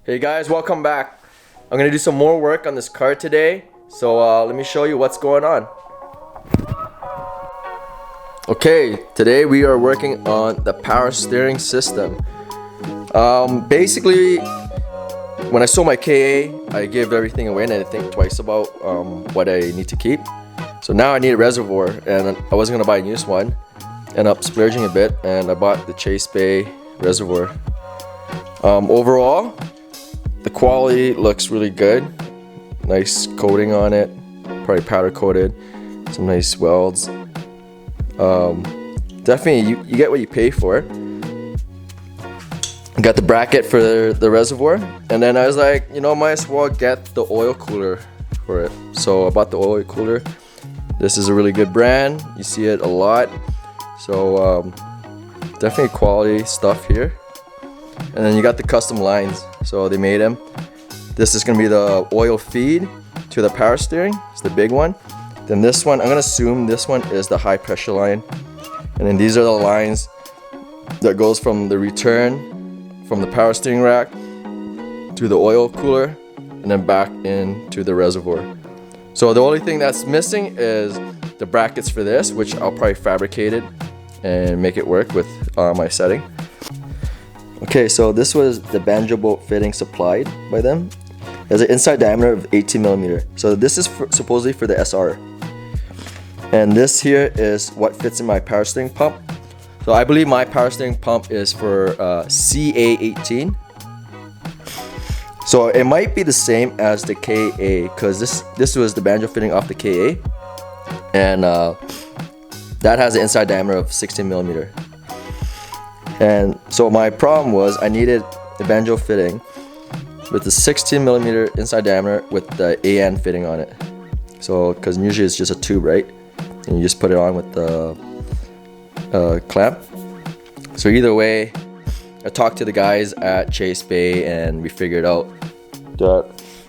Hey guys, welcome back. I'm gonna do some more work on this car today. So let me show you what's going on. Okay, today we are working on the power steering system. Basically, when I sold my KA, I gave everything away and I didn't think twice about what I need to keep. So now I need a reservoir, and I wasn't gonna buy a used one. Ended up splurging a bit, and I bought the Chase Bay reservoir. Overall, the quality looks really good. Nice coating on it, probably powder coated. Some nice welds. Definitely, you get what you pay for. Got the bracket for the reservoir, and then I was like, might as well get the oil cooler for it. So I bought the oil cooler. This is a really good brand. You see it a lot. So definitely quality stuff here. And then you got the custom lines. So they made them. This is gonna be the oil feed to the power steering. It's the big one. Then this one, I'm gonna assume this one is the high pressure line. And then these are the lines that goes from the return from the power steering rack to the oil cooler and then back into the reservoir. So the only thing that's missing is the brackets for this, which I'll probably fabricate it and make it work with my setting. Okay, so this was the banjo bolt fitting supplied by them. It has an inside diameter of 18mm. So this is supposedly for the SR. And this here is what fits in my power steering pump. So I believe my power steering pump is for CA18. So it might be the same as the KA, because this was the banjo fitting off the KA, and that has an inside diameter of 16mm. And so my problem was I needed the banjo fitting with the 16mm inside diameter with the AN fitting on it. So because usually it's just a tube, right? And you just put it on with the clamp. So either way, I talked to the guys at Chase Bay and we figured out that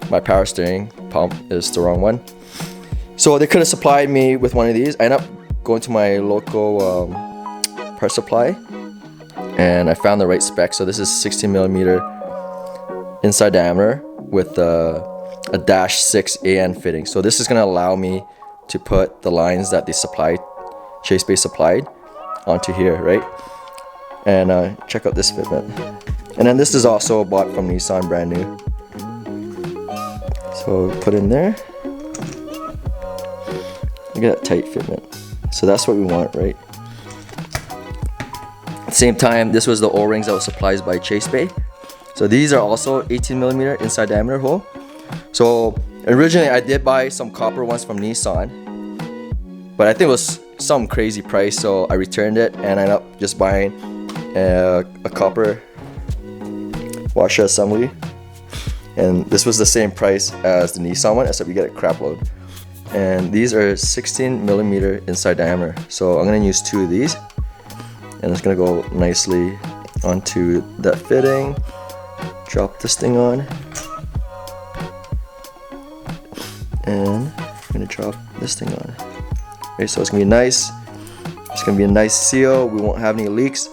my power steering pump is the wrong one. So they could have supplied me with one of these. I ended up going to my local power supply and I found the right spec. So this is 16mm inside diameter with a -6 AN fitting. So this is going to allow me to put the lines that they supplied, Chase Bay supplied, onto here, right? And check out this fitment. And then this is also bought from Nissan, brand new. So put in there. Look at that tight fitment. So that's what we want, right? At the same time, this was the O-rings that was supplied by Chase Bay. So these are also 18mm inside diameter hole. So originally I did buy some copper ones from Nissan, but I think it was some crazy price, so I returned it and I ended up just buying a copper washer assembly. And this was the same price as the Nissan one, except you get a crap load. And these are 16mm inside diameter. So I'm gonna use 2 of these, and it's gonna go nicely onto that fitting. Drop this thing on, and I'm gonna drop this thing on. Okay, so it's gonna be nice. It's gonna be a nice seal. We won't have any leaks.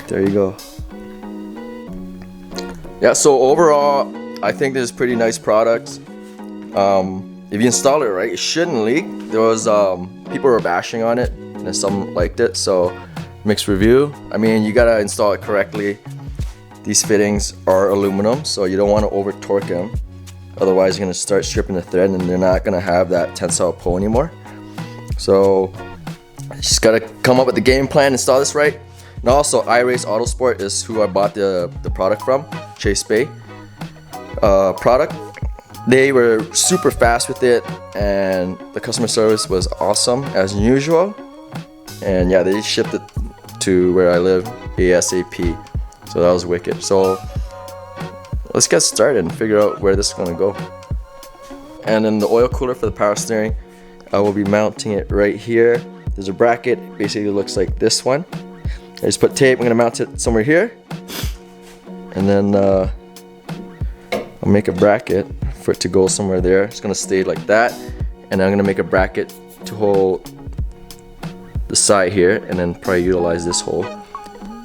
There you go. Yeah, so overall, I think this is pretty nice product. If you install it right, it shouldn't leak. There was people were bashing on it, and then some liked it. So mixed review. I mean, you gotta install it correctly. These fittings are aluminum, so you don't want to over torque them. Otherwise, you're gonna start stripping the thread, and they're not gonna have that tensile pull anymore. So just gotta come up with the game plan, install this right. And also, iRace Autosport is who I bought the product from, Chase Bay product. They were super fast with it, and the customer service was awesome as usual. And yeah, they shipped it to where I live ASAP. So that was wicked. So let's get started and figure out where this is gonna go. And then the oil cooler for the power steering, I will be mounting it right here. There's a bracket, basically looks like this one. I just put tape, I'm gonna mount it somewhere here. And then I'll make a bracket for it to go somewhere there. It's gonna stay like that. And I'm gonna make a bracket to hold the side here, and then probably utilize this hole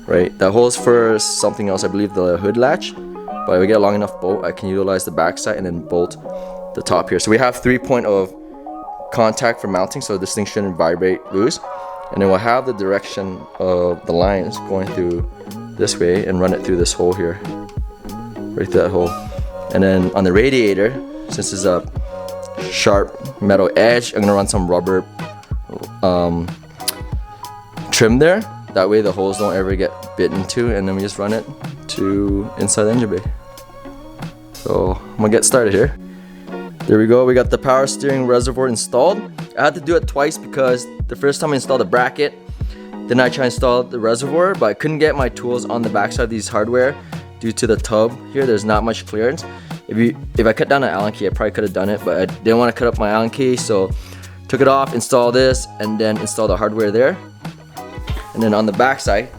right? That hole's for something else, I believe the hood latch. But if we get a long enough bolt, I can utilize the backside and then bolt the top here. So we have 3-point of contact for mounting, so this thing shouldn't vibrate loose. And then we'll have the direction of the lines going through this way and run it through this hole here, right through that hole. And then on the radiator, since it's a sharp metal edge, I'm gonna run some rubber trim there. That way the holes don't ever get bit into, and then we just run it to inside the engine bay. So I'm gonna get started here. There we go, we got the power steering reservoir installed. I had to do it twice because the first time I installed the bracket, then I tried to install the reservoir, but I couldn't get my tools on the backside of these hardware due to the tub here. There's not much clearance. If I cut down an Allen key, I probably could have done it, but I didn't want to cut up my Allen key, so took it off, install this, and then install the hardware there. And then on the backside,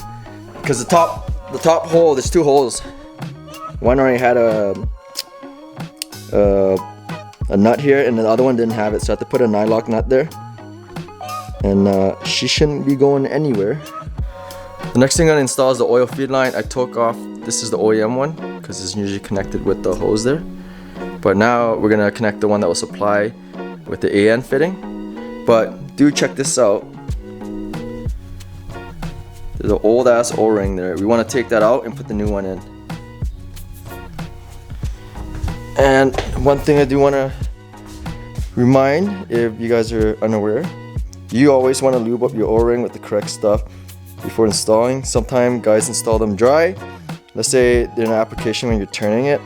because the top hole, there's 2 holes. One already had a nut here, and the other one didn't have it, so I had to put a nylock nut there. And she shouldn't be going anywhere. The next thing I'm gonna install is the oil feed line. I took off, this is the OEM one, because it's usually connected with the hose there. But now we're gonna connect the one that will supply with the AN fitting. But do check this out. There's an old ass O-ring there. We want to take that out and put the new one in. And one thing I do want to remind, if you guys are unaware, you always want to lube up your O-ring with the correct stuff before installing. Sometimes guys install them dry. Let's say they're in an application when you're turning it,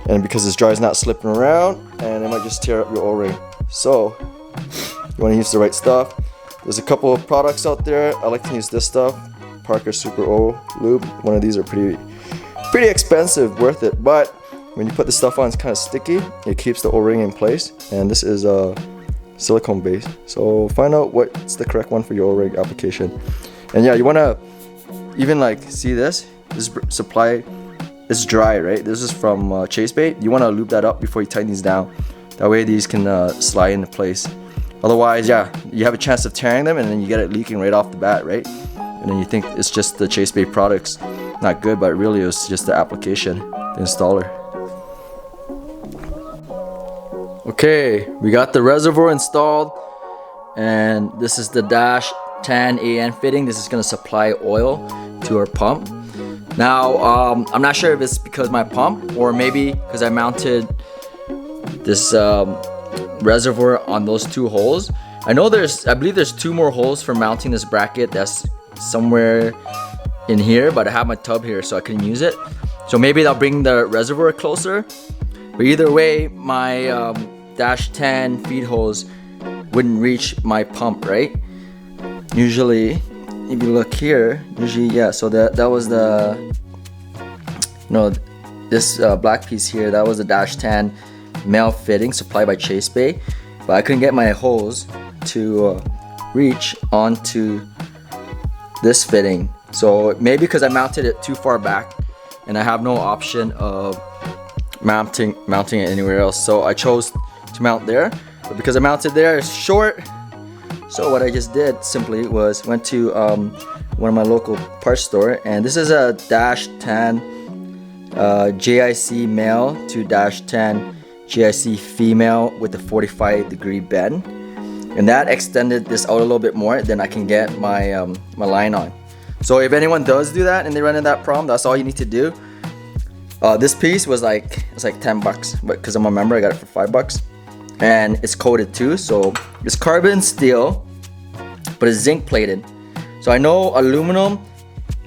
and because it's dry, it's not slipping around, and it might just tear up your O-ring. So you want to use the right stuff. There's a couple of products out there. I like to use this stuff, Parker Super O Lube. One of these are pretty expensive, worth it. But when you put the stuff on, it's kind of sticky. It keeps the O-ring in place, and this is a silicone base. So find out what's the correct one for your O-ring application. And yeah, you want to even like see this supply is dry, right? This is from Chase Bait. You want to lube that up before you tighten these down. That way these can slide into place. Otherwise, yeah, you have a chance of tearing them, and then you get it leaking right off the bat, right? And then you think it's just the Chase Bait products not good, but really it was just the application, the installer. Okay, we got the reservoir installed, and this is the Dash 10 AN fitting. This is going to supply oil to our pump. Now, I'm not sure if it's because my pump, or maybe because I mounted this reservoir on those 2 holes. I believe there's 2 more holes for mounting this bracket that's somewhere in here, but I have my tub here so I can use it. So maybe that'll bring the reservoir closer. But either way, my Dash 10 feed hose wouldn't reach my pump, right? Usually, if you look here, yeah, so that was the, this black piece here, that was the Dash 10 male fitting supplied by Chase Bay, but I couldn't get my hose to reach onto this fitting. So maybe because I mounted it too far back and I have no option of mounting it anywhere else, so I chose to mount there. But because I mounted there, it's short, so what I just did simply was went to one of my local parts store, and this is a Dash 10 JIC male to Dash 10 JIC female with a 45-degree bend, and that extended this out a little bit more than I can get my my line on. So if anyone does do that and they run into that problem, that's all you need to do. This piece was it's like 10 bucks, but because I'm a member, I got it for 5 bucks, and it's coated too. So it's carbon steel, but it's zinc plated. So I know aluminum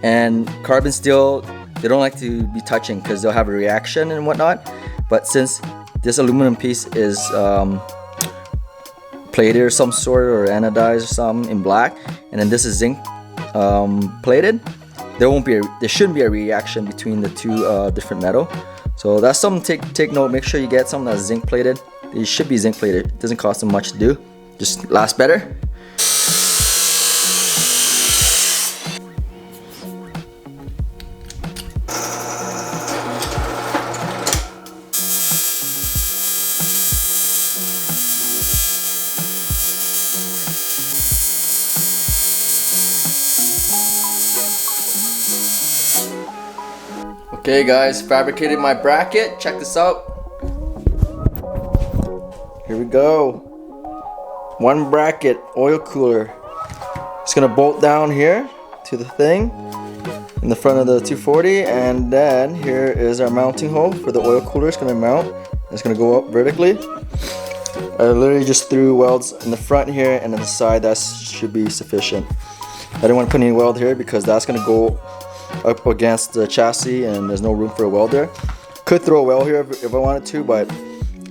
and carbon steel, they don't like to be touching because they'll have a reaction and whatnot. But since this aluminum piece is plated or some sort, or anodized or something in black, and then this is zinc plated, there shouldn't be a reaction between the 2 different metal. So that's something to take note. Make sure you get something that's zinc plated. It should be zinc plated. It doesn't cost them much to do, just lasts better. Okay guys, fabricated my bracket. Check this out. Here we go. One bracket oil cooler. It's gonna bolt down here to the thing in the front of the 240, and then here is our mounting hole for the oil cooler. It's gonna mount. It's gonna go up vertically. I literally just threw welds in the front here and on the side. That should be sufficient. I didn't want to put any weld here because that's gonna go up against the chassis and there's no room for a weld there. Could throw a weld here if I wanted to, but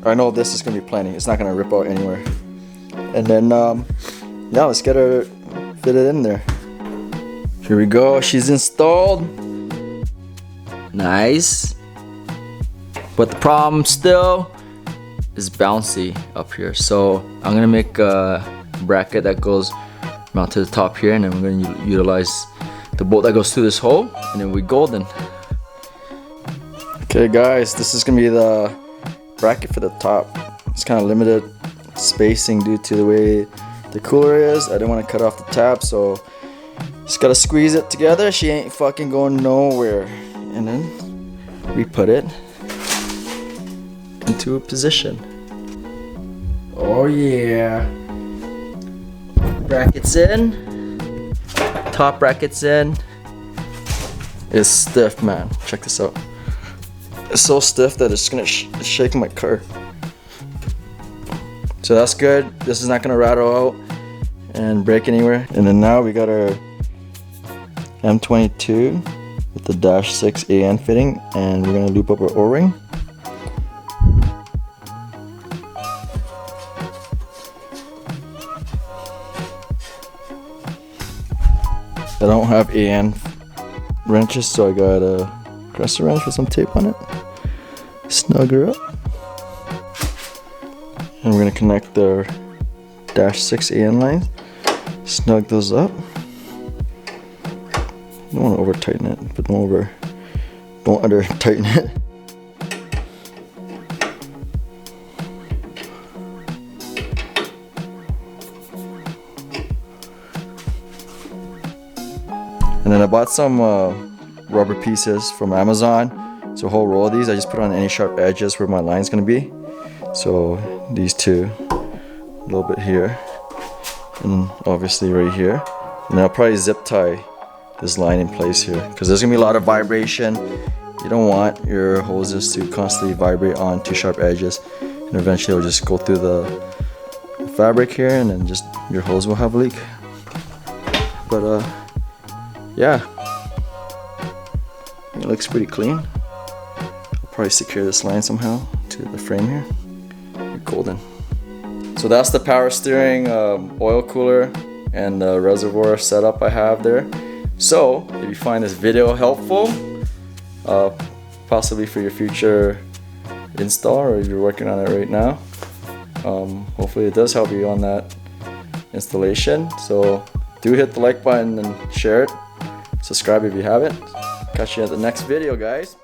I know this is gonna be plenty. It's not gonna rip out anywhere. And then yeah, let's get her fitted in there. Here we go, she's installed. Nice. But the problem still is bouncy up here. So I'm gonna make a bracket that goes mount to the top here, and then we're gonna utilize the bolt that goes through this hole, and then we golden. Okay guys, this is gonna be the bracket for the top. It's kind of limited spacing due to the way the cooler is. I didn't want to cut off the tab, so just gotta squeeze it together. She ain't fucking going nowhere. And then we put it into a position. Oh yeah. Brackets in. Top brackets in. It's stiff, man. Check this out. It's so stiff that it's gonna shake my car. So that's good. This is not gonna rattle out and break anywhere. And then now we got our M22 with the -6 AN fitting, and we're gonna loop up our O-ring. I don't have AN wrenches, so I got a dresser wrench with some tape on it. Snug her up. And we're gonna connect our -6 AN lines. Snug those up. Don't want to over tighten it, but don't under tighten it. And then I bought some rubber pieces from Amazon. So a whole roll of these, I just put on any sharp edges where my line's gonna be. So these two, a little bit here, and obviously right here. And I'll probably zip tie this line in place here, because there's gonna be a lot of vibration. You don't want your hoses to constantly vibrate on two sharp edges, and eventually it'll just go through the fabric here, and then just your hose will have a leak. But yeah, it looks pretty clean. I'll probably secure this line somehow to the frame here. Golden. So that's the power steering oil cooler and the reservoir setup I have there. So if you find this video helpful, possibly for your future install, or if you're working on it right now, hopefully it does help you on that installation. So do hit the like button and share it. Subscribe if you haven't. Catch you at the next video, guys.